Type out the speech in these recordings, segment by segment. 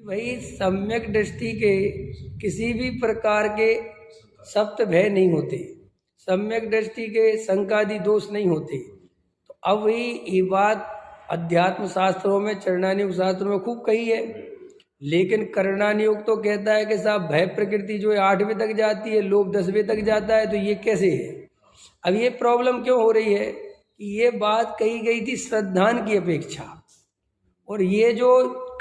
भाई सम्यक दृष्टि के किसी भी प्रकार के सप्त भय नहीं होते, सम्यक दृष्टि के संकादि दोष नहीं होते। तो अब वही ये बात अध्यात्म शास्त्रों में, चरणानुयोग शास्त्रों में खूब कही है, लेकिन करणानुयोग तो कहता है कि साहब भय प्रकृति जो है 8वें तक जाती है, लोभ 10वें तक जाता है, तो ये कैसे है। अब ये प्रॉब्लम क्यों हो रही है कि ये बात कही गई थी श्रद्धान की अपेक्षा, और ये जो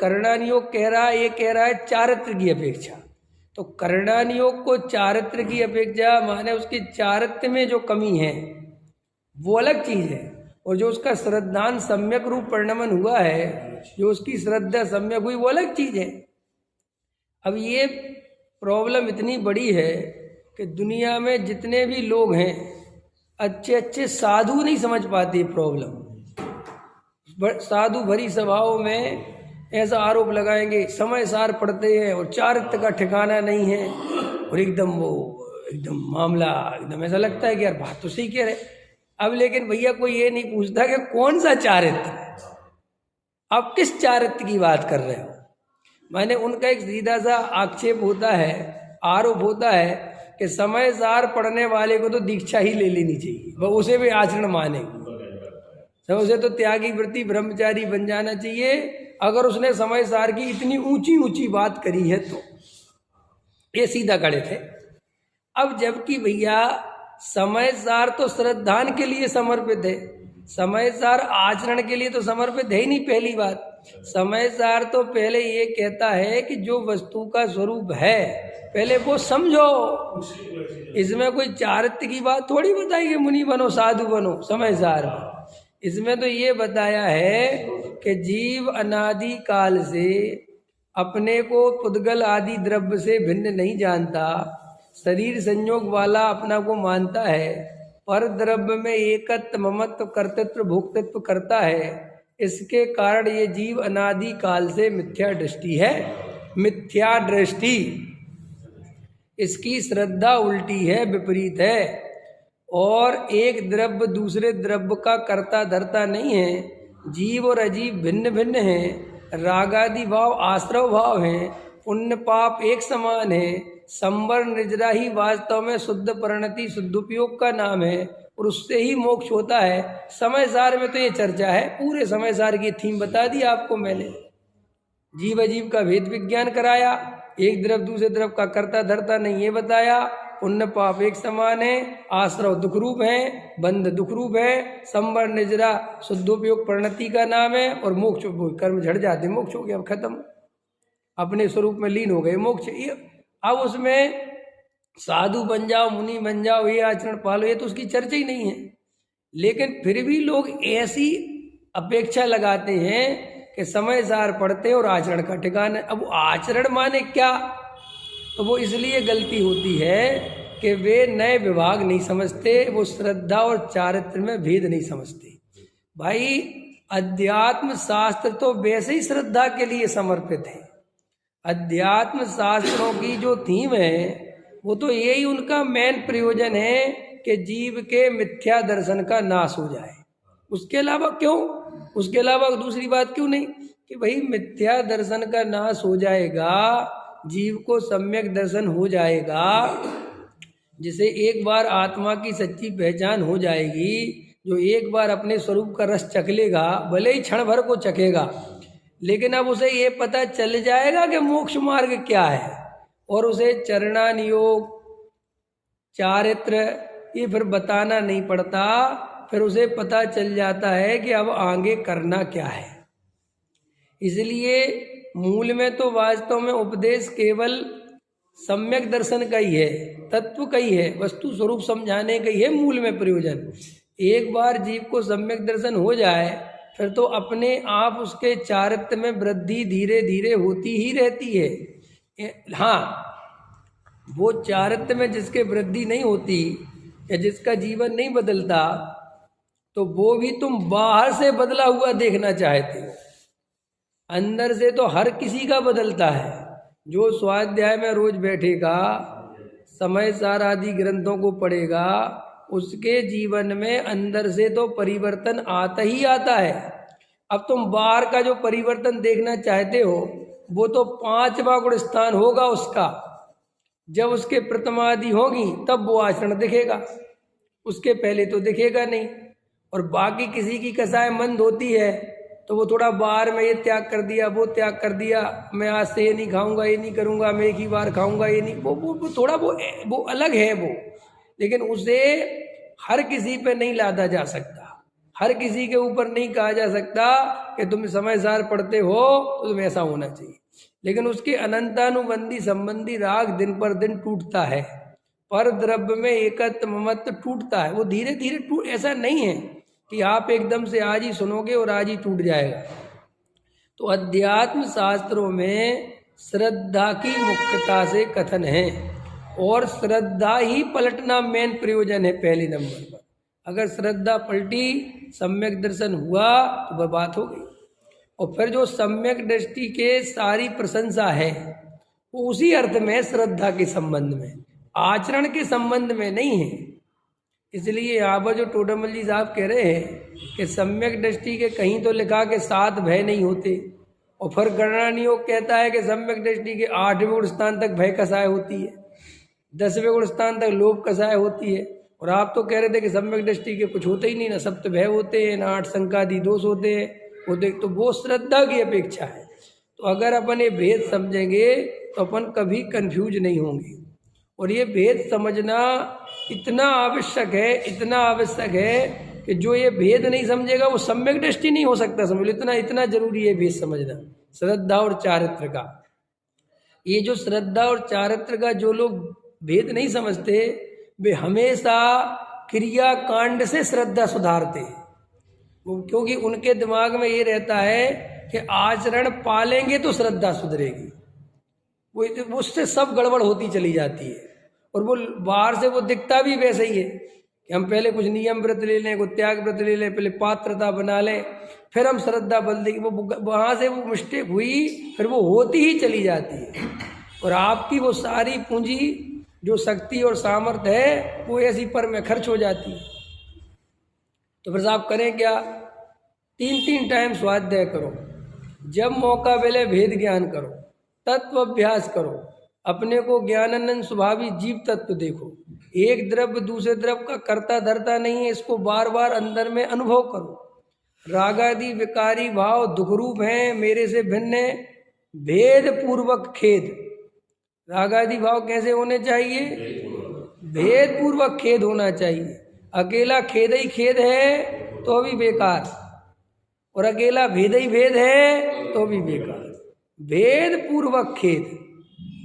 करणानुयोग कह रहा है ये कह रहा है चारित्र की अपेक्षा। तो करणानुयोग को चारित्र की अपेक्षा माने उसके चारित्र में जो कमी है वो अलग चीज है, और जो उसका श्रद्धान सम्यक रूप परिणमन हुआ है, जो उसकी श्रद्धा सम्यक हुई, वो अलग चीज है। अब ये प्रॉब्लम इतनी बड़ी है कि दुनिया में जितने भी लोग हैं, अच्छे अच्छे साधु नहीं समझ पाते प्रॉब्लम। साधु भरी सभाओं में ऐसा आरोप लगाएंगे, समय सार पढ़ते हैं और चारित्र का ठिकाना नहीं है, और एकदम मामला एकदम ऐसा लगता है कि यार बात तो सही कह रहे। अब लेकिन भैया कोई ये नहीं पूछता कि कौन सा चारित्र, आप किस चारित्र की बात कर रहे हो। मैंने उनका एक सीधा सा आक्षेप होता है, आरोप होता है कि समय सार पढ़ने वाले को तो दीक्षा ही ले लेनी चाहिए, वह उसे भी आचरण मानेगी, उसे तो त्यागी वृत्ति ब्रह्मचारी बन जाना चाहिए अगर उसने समय सार की इतनी ऊंची ऊंची बात करी है तो। ये सीधा गणित है। अब जबकि भैया समय सार तो श्रद्धान के लिए समर्पित है, समय सार आचरण के लिए तो समर्पित है ही नहीं। पहली बात, समय सार तो पहले ये कहता है कि जो वस्तु का स्वरूप है पहले वो समझो, इसमें कोई चारित्र की बात थोड़ी बताई कि मुनि बनो साधु बनो। समय सार में इसमें तो ये बताया है कि जीव अनादि काल से अपने को पुद्गल आदि द्रव्य से भिन्न नहीं जानता, शरीर संयोग वाला अपना को मानता है, पर द्रव्य में एकत्व ममत्व कर्तृत्व भोक्तृत्व करता है। इसके कारण ये जीव अनादि काल से मिथ्या दृष्टि है, मिथ्या दृष्टि। इसकी श्रद्धा उल्टी है, विपरीत है, और एक द्रव्य दूसरे द्रव्य का कर्ता धर्ता नहीं है। जीव और अजीव भिन्न भिन्न हैं, रागादि भाव आश्रव भाव हैं, पुण्य पाप एक समान है। संवर निजरा ही वास्तव में शुद्ध परिणति शुद्ध उपयोग का नाम है, और उससे ही मोक्ष होता है। समय सार में तो ये चर्चा है, पूरे समय सार की थीम बता दी आपको मैंने। जीव अजीव का भेद विज्ञान कराया, एक द्रव्य दूसरे द्रव्य का कर्ता धर्ता नहीं ये बताया, पुण्य पाप एक समान है, आश्रव दुख रूप है, बंध दुख रूप है, संवर निजरा शुद्धोपयोग परिणति का नाम है, और मोक्ष कर्म झड़ जाते, मोक्ष हो गया, अब खत्म, अपने स्वरूप में लीन हो गए, मोक्ष। अब उसमें साधु बन जाओ, मुनि बन जाओ, ये आचरण पालो, ये तो उसकी चर्चा ही नहीं है। लेकिन फिर भी लोग ऐसी अपेक्षा लगाते हैं कि समय सार पढ़ते और आचरण का ठिकाना। अब आचरण माने क्या, तो वो इसलिए गलती होती है कि वे नए विभाग नहीं समझते, वो श्रद्धा और चारित्र में भेद नहीं समझते। भाई अध्यात्म शास्त्र तो वैसे ही श्रद्धा के लिए समर्पित है। अध्यात्म शास्त्रों की जो थीम है वो तो यही उनका मेन प्रयोजन है कि जीव के मिथ्या दर्शन का नाश हो जाए। उसके अलावा क्यों, उसके अलावा दूसरी बात क्यों नहीं कि भाई मिथ्या दर्शन का नाश हो जाएगा, जीव को सम्यक दर्शन हो जाएगा, जिसे एक बार आत्मा की सच्ची पहचान हो जाएगी, जो एक बार अपने स्वरूप का रस चख लेगा, भले ही क्षण भर को चखेगा, लेकिन अब उसे ये पता चल जाएगा कि मोक्ष मार्ग क्या है, और उसे चरणानुयोग चारित्र ये फिर बताना नहीं पड़ता, फिर उसे पता चल जाता है कि अब आगे करना क्या है। इसलिए मूल में तो वास्तव में उपदेश केवल सम्यक दर्शन का ही है, तत्व का ही है, वस्तु स्वरूप समझाने का ही है मूल में प्रयोजन। एक बार जीव को सम्यक दर्शन हो जाए फिर तो अपने आप उसके चारित्र में वृद्धि धीरे धीरे होती ही रहती है। हाँ, वो चारित्र में जिसके वृद्धि नहीं होती या जिसका जीवन नहीं बदलता, तो वो भी तुम बाहर से बदला हुआ देखना चाहते हो, अंदर से तो हर किसी का बदलता है। जो स्वाध्याय में रोज बैठेगा, समय सार आदि ग्रंथों को पढ़ेगा, उसके जीवन में अंदर से तो परिवर्तन आता ही आता है। अब तुम बाहर का जो परिवर्तन देखना चाहते हो वो तो 5वां गुण स्थान होगा उसका। जब उसके प्रथमादि होगी तब वो आचरण दिखेगा, उसके पहले तो दिखेगा नहीं। और बाकी किसी की कसाय मंद होती है तो वो थोड़ा बाहर में ये त्याग कर दिया, वो त्याग कर दिया, मैं आज से ये नहीं खाऊंगा, ये नहीं करूंगा, मैं एक ही बार खाऊंगा, ये नहीं, वो थोड़ा वो अलग है वो। लेकिन उसे हर किसी पे नहीं लादा जा सकता, हर किसी के ऊपर नहीं कहा जा सकता कि तुम समयसार पढ़ते हो तो तुम्हें ऐसा होना चाहिए। लेकिन उसके अनंतानुबंधी संबंधी राग दिन पर दिन टूटता है, पर द्रव्य में एकत्व ममत्व टूटता है, वो धीरे धीरे टूट, ऐसा नहीं है कि आप एकदम से आज ही सुनोगे और आज ही टूट जाएगा। तो अध्यात्म शास्त्रों में श्रद्धा की मुख्यता से कथन है, और श्रद्धा ही पलटना मेन प्रयोजन है पहले नंबर पर। अगर श्रद्धा पलटी, सम्यक दर्शन हुआ तो वह बात हो गई। और फिर जो सम्यक दृष्टि के सारी प्रशंसा है वो उसी अर्थ में श्रद्धा के संबंध में, आचरण के संबंध में नहीं है। इसलिए यहाँ पर जो टोडरमल जी साहब कह रहे हैं कि सम्यक दृष्टि के कहीं तो लिखा कि 7 भय नहीं होते, और फिर गणना योग कहता है कि सम्यक दृष्टि के 8वें गुण स्थान तक भय कसाय होती है, 10वें गुण स्थान तक लोभ कसाय होती है। और आप तो कह रहे थे कि सम्यक दृष्टि के कुछ होते ही नहीं, ना सप्त भय होते हैं, ना 8 संकादि दोष होते हैं, तो वो श्रद्धा की अपेक्षा है। तो अगर अपन ये भेद समझेंगे तो अपन कभी कंफ्यूज नहीं होंगे। और ये भेद समझना इतना आवश्यक है, इतना आवश्यक है कि जो ये भेद नहीं समझेगा वो सम्यक दृष्टि नहीं हो सकता। समझ लो, इतना इतना जरूरी है भेद समझना श्रद्धा और चारित्र का। ये जो श्रद्धा और चारित्र का जो लोग भेद नहीं समझते वे हमेशा क्रिया कांड से श्रद्धा सुधारते हैं, क्योंकि उनके दिमाग में ये रहता है कि आचरण पालेंगे तो श्रद्धा सुधरेगी। वो उससे सब गड़बड़ होती चली जाती है। और वो बाहर से वो दिखता भी वैसे ही है कि हम पहले कुछ नियम व्रत ले लें, कुछ त्याग व्रत ले लें, पहले पात्रता बना लें, फिर हम श्रद्धा बल देंगे। वो वहाँ से वो मिस्टेक हुई, फिर वो होती ही चली जाती है। और आपकी वो सारी पूंजी जो शक्ति और सामर्थ्य है वो ऐसी पर में खर्च हो जाती है। तो फिर आप करें क्या? 3 टाइम स्वाध्याय करो, जब मौका मिले भेद ज्ञान करो, तत्व अभ्यास करो, अपने को ज्ञानानंद स्वभावी जीव तत्व देखो। एक द्रव्य दूसरे द्रव्य का कर्ता धर्ता नहीं है, इसको बार बार अंदर में अनुभव करो। रागादि विकारी भाव दुखरूप हैं, मेरे से भिन्न है, भेद पूर्वक खेद। रागादि भाव कैसे होने चाहिए? भेद पूर्वक खेद होना चाहिए। अकेला खेद ही खेद है तो भी बेकार, और अकेला भेद ही भेद है तो भी बेकार। भेद पूर्वक खेद,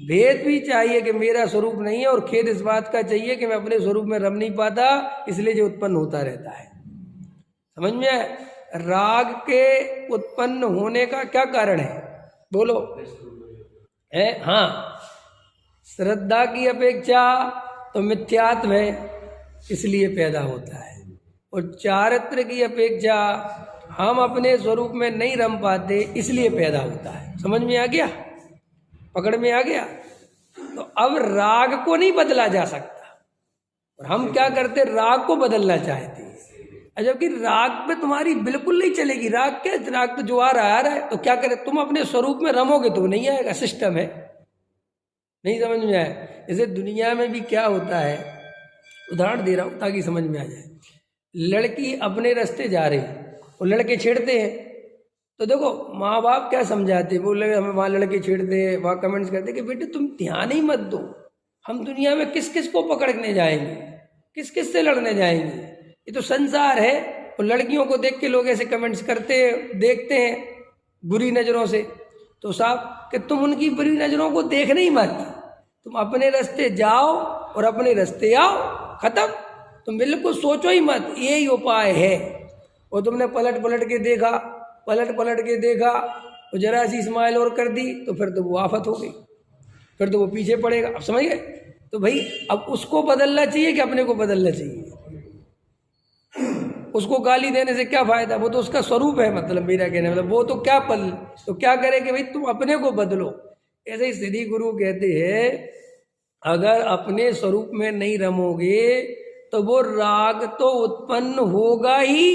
भेद भी चाहिए कि मेरा स्वरूप नहीं है, और खेद इस बात का चाहिए कि मैं अपने स्वरूप में रम नहीं पाता, इसलिए जो उत्पन्न होता रहता है। समझ में आए? राग के उत्पन्न होने का क्या कारण है? बोलो। है? हाँ, श्रद्धा की अपेक्षा तो मिथ्यात्व है, इसलिए पैदा होता है। और चारित्र की अपेक्षा हम अपने स्वरूप में नहीं रम पाते, इसलिए पैदा होता है। समझ में आ गया? पकड़ में आ गया? तो अब राग को नहीं बदला जा सकता, और हम क्या करते? राग को बदलना चाहते हैं। जबकि राग पे तुम्हारी बिल्कुल नहीं चलेगी। राग क्या? राग तो जो आ रहा है, तो क्या करे? तुम अपने स्वरूप में रमोगे तो नहीं आएगा, सिस्टम है। नहीं समझ में आया? जैसे दुनिया में भी क्या होता है, उदाहरण दे रहा हूँ ताकि समझ में आ जाए। लड़की अपने रास्ते जा रही और लड़के छेड़ते हैं, तो देखो माँ बाप क्या समझाते, वो लगे हमें वहाँ लड़के छेड़ते हैं, वहाँ कमेंट्स करते कि बेटे तुम ध्यान ही मत दो, हम दुनिया में किस किस को पकड़ने जाएंगे, किस किस से लड़ने जाएंगे, ये तो संसार है। और लड़कियों को देख के लोग ऐसे कमेंट्स करते हैं, देखते हैं बुरी नज़रों से। तो साहब कि तुम उनकी बुरी नज़रों को देखने ही मत, तुम अपने रास्ते जाओ और अपने रास्ते आओ, खत्म। तुम बिल्कुल सोचो ही मत, यही उपाय है। और तुमने पलट पलट के देखा और जरा सी स्माइल और कर दी तो फिर तो वो आफत हो गई, फिर तो वो पीछे पड़ेगा। अब समझ गए? तो भाई अब उसको बदलना चाहिए कि अपने को बदलना चाहिए? उसको गाली देने से क्या फायदा? वो तो उसका स्वरूप है, मतलब मेरा कहने मतलब वो तो क्या पल, तो क्या करे कि भाई तुम अपने को बदलो। ऐसे ही सिद्धि गुरु कहते हैं अगर अपने स्वरूप में नहीं रमोगे तो वो राग तो उत्पन्न होगा ही,